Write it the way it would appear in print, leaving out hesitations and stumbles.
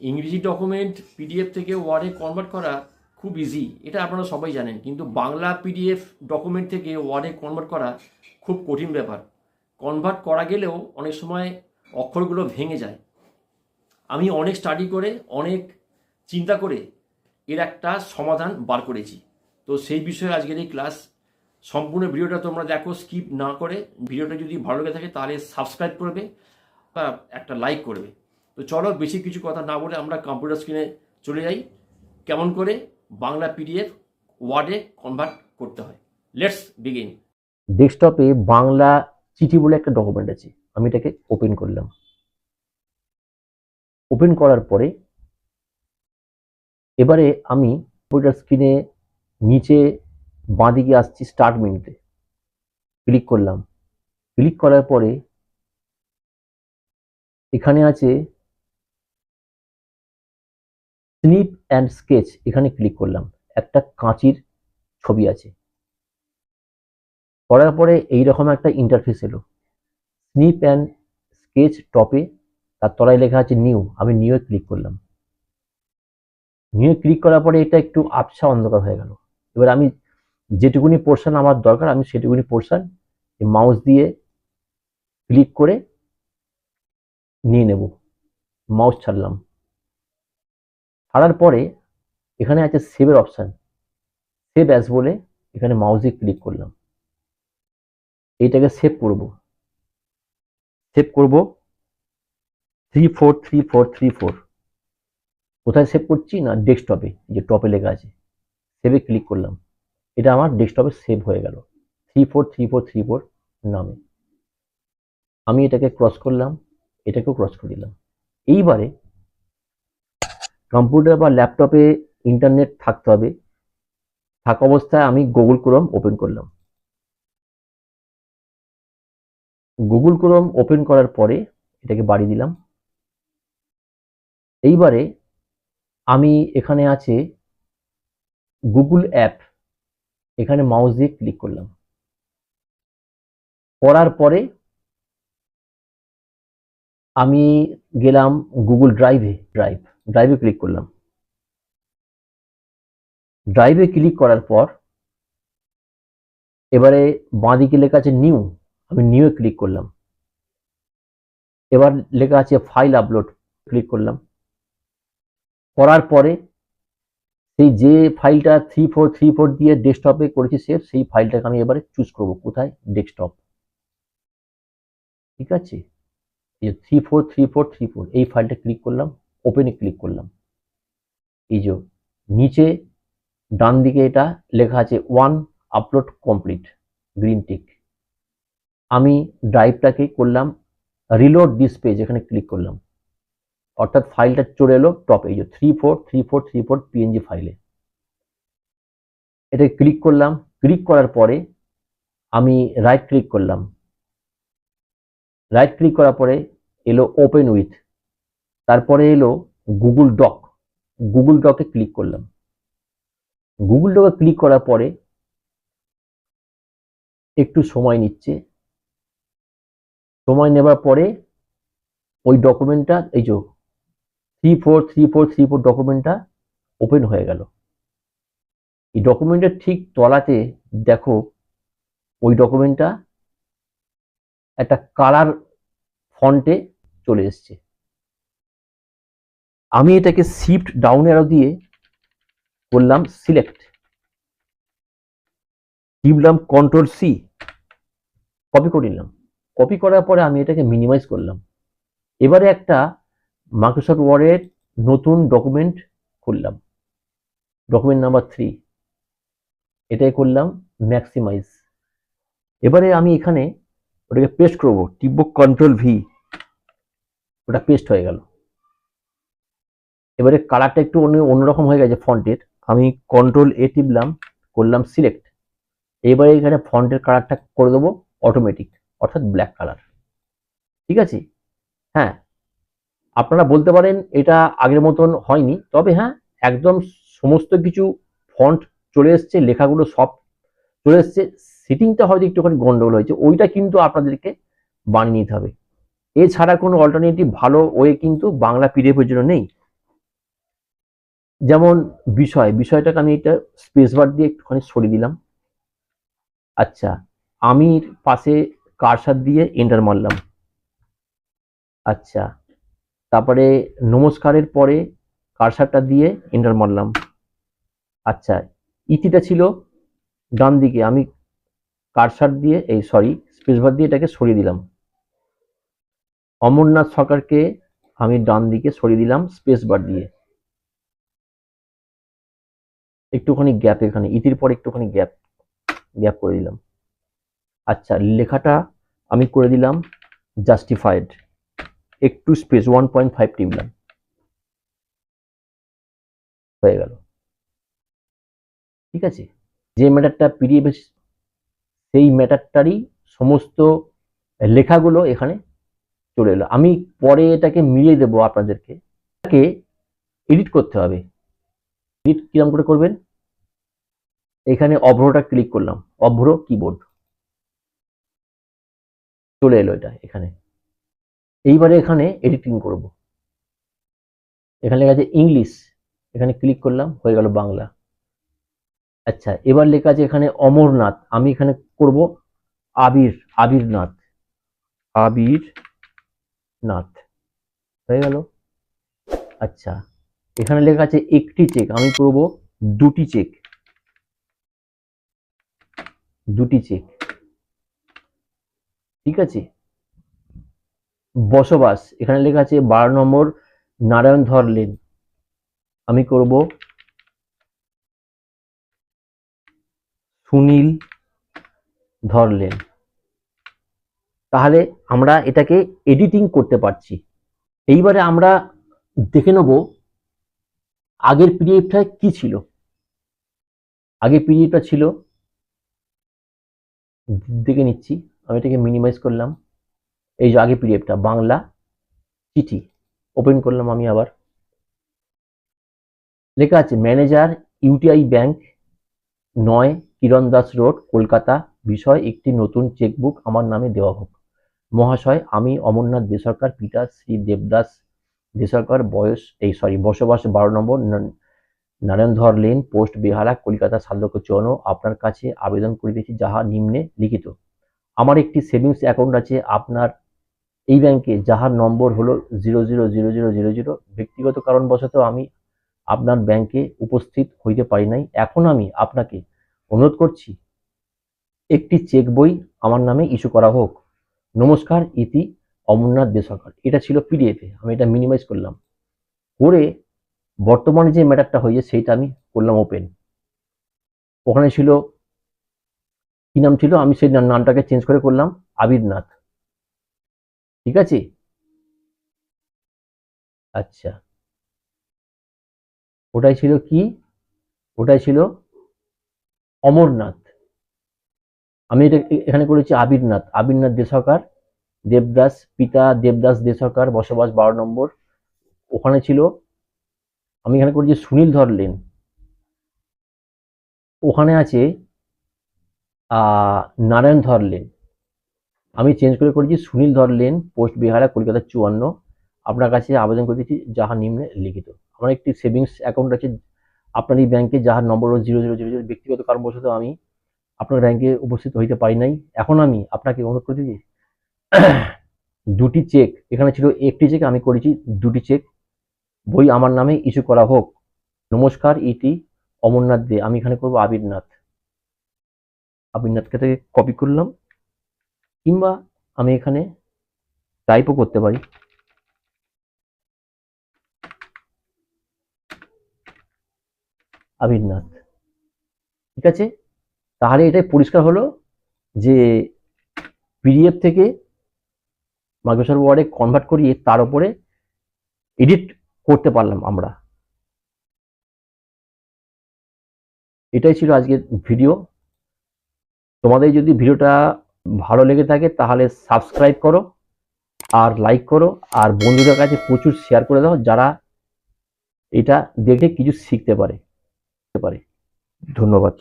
ইংরেজি document PDF থেকে ওয়ার্ডে কনভার্ট করা খুব ইজি, এটা আপনারা সবাই জানেন। কিন্তু বাংলা পিডিএফ ডকুমেন্ট থেকে ওয়ার্ডে কনভার্ট করা খুব কঠিন ব্যাপার। কনভার্ট করা গেলেও অনেক সময় অক্ষরগুলো ভেঙে যায়। আমি অনেক স্টাডি করে, অনেক চিন্তা করে এর একটা সমাধান বার করেছি। তো সেই বিষয়ে আজকের এই ক্লাস। সম্পূর্ণ ভিডিওটা তোমরা দেখো, স্কিপ না করে। ভিডিওটা যদি ভালো লেগে থাকে তাহলে সাবস্ক্রাইব করবে বা একটা লাইক করবে। তো চলো, বেশি কিছু কথা না বলে আমরা কম্পিউটার স্ক্রিনে চলে যাই, কেমন করে বাংলা পিডিএফ ওয়ার্ডে কনভার্ট করতে হয়। Let's begin. ডেস্কটপে বাংলা চিঠি বলে একটা ডকুমেন্ট আছে, আমি এটাকে ওপেন করলাম। ওপেন করার পরে এবারে আমি কম্পিউটার স্ক্রিনে নিচে বাঁদিকে আসছি, স্টার্ট মেনুতে ক্লিক করলাম। ক্লিক করার পরে এখানে আছে স্নিপ অ্যান্ড স্কেচ, এখানে ক্লিক করলাম। একটা কাঁচির ছবি আছে। করার পরে এইরকম একটা ইন্টারফেস এলো। স্নিপ অ্যান্ড স্কেচ টপে, তার তলায় লেখা আছে নিউ, আমি নিউয়ে ক্লিক করলাম। নিয়ে ক্লিক করার পরে এটা একটু আবছা অন্ধকার হয়ে গেল। এবার আমি যেটুকুনি পোর্শন আমার দরকার আমি সেটুকুনি পোর্শন মাউস দিয়ে ক্লিক করে নিয়ে নেব। মাউস ছাড়লাম। ছাড়ার পরে এখানে আছে সেভের অপশন, সেভ অ্যাজ বলে এখানে মাউস দিয়ে ক্লিক করলাম। এইটাকে সেভ করব। সেভ করব 343434। কোথায় সেভ করছি না, ডেস্কটপে, যে টপে লেখা আছে সেভে ক্লিক করলাম। এটা আমার ডেস্কটপে সেভ হয়ে গেল 343434 নামে। আমি এটাকে ক্রস করলাম, এটাকেও ক্রস করে দিলাম। এইবারে কম্পিউটার বা ল্যাপটপে ইন্টারনেট থাকতে হবে। থাকা অবস্থায় আমি গুগল ক্রোম ওপেন করলাম। গুগল ক্রোম ওপেন করার পরে এটাকে বাড়িয়ে দিলাম। এইবারে আমি এখানে আছে গুগল অ্যাপ, এখানে মাউস দিয়ে ক্লিক করলাম। করার পরে আমি গেলাম গুগল ড্রাইভে ক্লিক করলাম। ড্রাইভে ক্লিক করার পর এবারে বাঁদিকে লেখা আছে নিউ, আমি নিউয়ে ক্লিক করলাম। এবার লেখা আছে ফাইল আপলোড, ক্লিক করলাম। করার পরে সেই যে ফাইলটা 3434 দিয়ে ডেস্কটপে করেছি সেভ, সেই ফাইলটাকে আমি এবারে চুজ করব কোথায়, ডেস্কটপ। ঠিক আছে, এই যে 343434 এই ফাইলটা ক্লিক করলাম, ওপেনে ক্লিক করলাম। এই যে নিচে ডান দিকে এটা লেখা আছে one upload complete, green tick. আমি ড্রাইভটাকে করলাম রিলোড দিস পেজ, এখানে ক্লিক করলাম। অর্থাৎ ফাইলটা চলে এলো টপে, এই যে 343434 পিএনজি ফাইলে। এটা ক্লিক করলাম। ক্লিক করার পরে আমি রাইট ক্লিক করলাম। রাইট ক্লিক করার পরে এলো ওপেন উইথ, তারপরে এলো গুগল ডক। গুগল ডকে ক্লিক করলাম। গুগল ডকে ক্লিক করার পরে একটু সময় নিচ্ছে। সময় নেবার পরে ওই ডকুমেন্টটা, এই যে 343434 ডকুমেন্টটা ওপেন হয়ে গেল। এই ডকুমেন্টের ঠিক তলাতে দেখো ওই ডকুমেন্টটা একটা কালার ফন্টে চলে এসছে। আমি এটাকে শিফট ডাউন অ্যারো দিয়ে করলাম সিলেক্ট, টিপলাম কন্ট্রোল সি, কপি করে নিলাম। কপি করার পরে আমি এটাকে মিনিমাইজ করলাম। এবারে একটা মাইক্রোসফট ওয়ার্ডের নতুন ডকুমেন্ট খুললাম, ডকুমেন্ট নাম্বার 3, এটাই করলাম ম্যাক্সিমাইজ। এবারে আমি এখানে ওটাকে পেস্ট করব, টিপব কন্ট্রোল ভি, ওটা পেস্ট হয়ে গেল। এবারে কালারটা একটু অন্যরকম হয়ে গেছে ফন্টের, আমি কন্ট্রোল এ টিপলাম, করলাম সিলেক্ট। এবারে এখানে ফন্টের কালারটা করে দেবো অটোমেটিক, অর্থাৎ ব্ল্যাক কালার। ঠিক আছে, হ্যাঁ আপনারা বলতে পারেন এটা আগের মতন হয়নি, তবে হ্যাঁ একদম সমস্ত কিছু ফন্ট চলে এসছে, লেখাগুলো সব চলে এসছে। সেটিংটা হয়তো একটুখানি গন্ডগোল হয়েছে, ওইটা কিন্তু আপনাদেরকে বানিয়ে নিতে হবে। এছাড়া কোনো অল্টারনেটিভ ভালো ওয়ে কিন্তু বাংলা পিডিএফ এর জন্য নেই। যেমন বিষয়টাকে আমি এটা স্পেস বার দিয়ে একটুখানি সরিয়ে দিলাম। আচ্ছা, আমির পাশে কারসার দিয়ে এন্টার মারলাম। আচ্ছা, তারপরে নমস্কারের পরে কারসারটা দিয়ে এন্টার মারলাম। আচ্ছা, ইতিটা ছিল ডান দিকে, আমি কারসার দিয়ে স্পেস বার দিয়ে এটাকে সরিয়ে দিলাম। অমরনাথ সরকারকে আমি ডান দিকে সরিয়ে দিলাম স্পেস বার দিয়ে। একটুখানি গ্যাপ, এখানে ইতির পরে একটুখানি গ্যাপ করে দিলাম। আচ্ছা, লেখাটা আমি করে দিলাম জাস্টিফাইড, একটু স্পেস 1.5 টিপলাম, হয়ে গেল। ঠিক আছে, যে ম্যাটারটা পিডিএফ সেই ম্যাটারটারই সমস্ত লেখাগুলো এখানে চলে এলো। আমি পরে এটাকে মিলিয়ে দেবো আপনাদেরকে। এটাকে এডিট করতে হবে। এডিট কিরকম করে করবেন? এখানে অভ্রটা ক্লিক করলাম, অভ্র কিবোর্ড চলে এলো এটা এখানে। এইবারে এখানে এডিটিং করব। এখানে লেখা আছে ইংলিশ, এখানে ক্লিক করলাম, হয়ে গেল বাংলা। আচ্ছা, এবার লেখা আছে এখানে অমরনাথ, আমি এখানে করব আবিরনাথ, হয়ে গেল। আচ্ছা, এখানে লেখা আছে একটি চেক, আমি করব দুটি চেক। ঠিক আছে। বসবাস, এখানে লেখা আছে 12 নম্বর নারায়ণ ধর লেন, আমি করব সুনীল ধর লেন। তাহলে আমরা এটাকে এডিটিং করতে পারছি। এইবারে আমরা দেখে নেব আগের পিডিএফটা কি ছিল। আগের পিডিএফটা ছিল, দেখে নিচ্ছি, আমি এটাকে মিনিমাইজ করলাম। এই যে আগের পিডিএফটা বাংলা চিঠি, ওপেন করলাম আমি আবার। লেখা আছে ম্যানেজার ইউটিআই ব্যাংক 9 কিরণ দাস রোড কলকাতা, বিষয় একটি নতুন চেকবুক আমার নামে দেওয়া হোক। মহাশয়, আমি অমরনাথ দেসরকার, পিতা শ্রী দেবদাস দেসরকার, বসবাস 12 নম্বর নারায়ণ ধর লেন, পোস্ট বেহালা, কলকাতা 7,54,, আপনার কাছে আবেদন করিতেছি যাহা নিম্নে লিখিত। আমার একটি সেভিংস অ্যাকাউন্ট আছে আপনার এই ব্যাংকে, যাহার নম্বর হলো 000000। ব্যক্তিগত কারণবশত আমি আপনার ব্যাংকে উপস্থিত হইতে পারি নাই। এখন আমি আপনাকে অনুরোধ করছি একটি চেক বই আমার নামে ইস্যু করা হোক। নমস্কার, ইতি অমরনাথ দেসরকার। এটা ছিল পিডিএফ এ, আমি এটা মিনিমাইজ করলাম করে বর্তমানে যে ম্যাটারটা হয়েছে সেইটা আমি করলাম ওপেন। ওখানে ছিল কি নাম ছিল, আমি সেই নামটাকে চেঞ্জ করে করলাম আবিরনাথ। ঠিক আছে। আচ্ছা, ওটাই ছিল কি, ওটাই ছিল অমরনাথ, আমি এটা এখানে করেছি আবিরনাথ দেসরকার, দেবদাস, পিতা দেবদাস দেসরকার, বসবাস 12 নম্বর। ওখানে ছিল, আমি এখানে করেছি সুনীল ধর লেন, ওখানে আছে নারায়ণ ধর লেন, আমি চেঞ্জ করে করেছি সুনীল ধর লেন, পোস্ট বেহালা, কলকাতা 54, আপনার কাছে আবেদন করে দিচ্ছি যাহা নিম্নে লিখিত। আমার একটি সেভিংস অ্যাকাউন্ট আছে আপনার এই ব্যাংকে, যাহার নম্বর হল 0000। ব্যক্তিগত কারণবশত আমি আপনার ব্যাংকে উপস্থিত হইতে পারি নাই। এখন আমি আপনাকে অনুরোধ করছি যে দুটি চেক, এখানে ছিল একটি চেক, আমি করেছি দুটি চেক বই আমার নামে ইস্যু করা হোক। নমস্কার, ইতি অমরনাথ দে, আমি এখানে করবো আবিরনাথকে থেকে কপি করলাম, কিংবা আমি এখানে টাইপও করতে পারি। আবিরনাথ, ঠিক আছে। তাহলে এটাই পরিষ্কার হলো যে পিডিএফ থেকে মাইক্রোসফট ওয়ার্ডে কনভার্ট করিয়ে তার উপরে এডিট করতে পারলাম আমরা। এটাই ছিল আজকের ভিডিও। তোমাদের যদি ভিডিওটা ভালো লেগে থাকে তাহলে সাবস্ক্রাইব করো আর লাইক করো, আর বন্ধুদের কাছে প্রচুর শেয়ার করে দাও যারা এটা দেখে কিছু শিখতে পারে। ধন্যবাদ।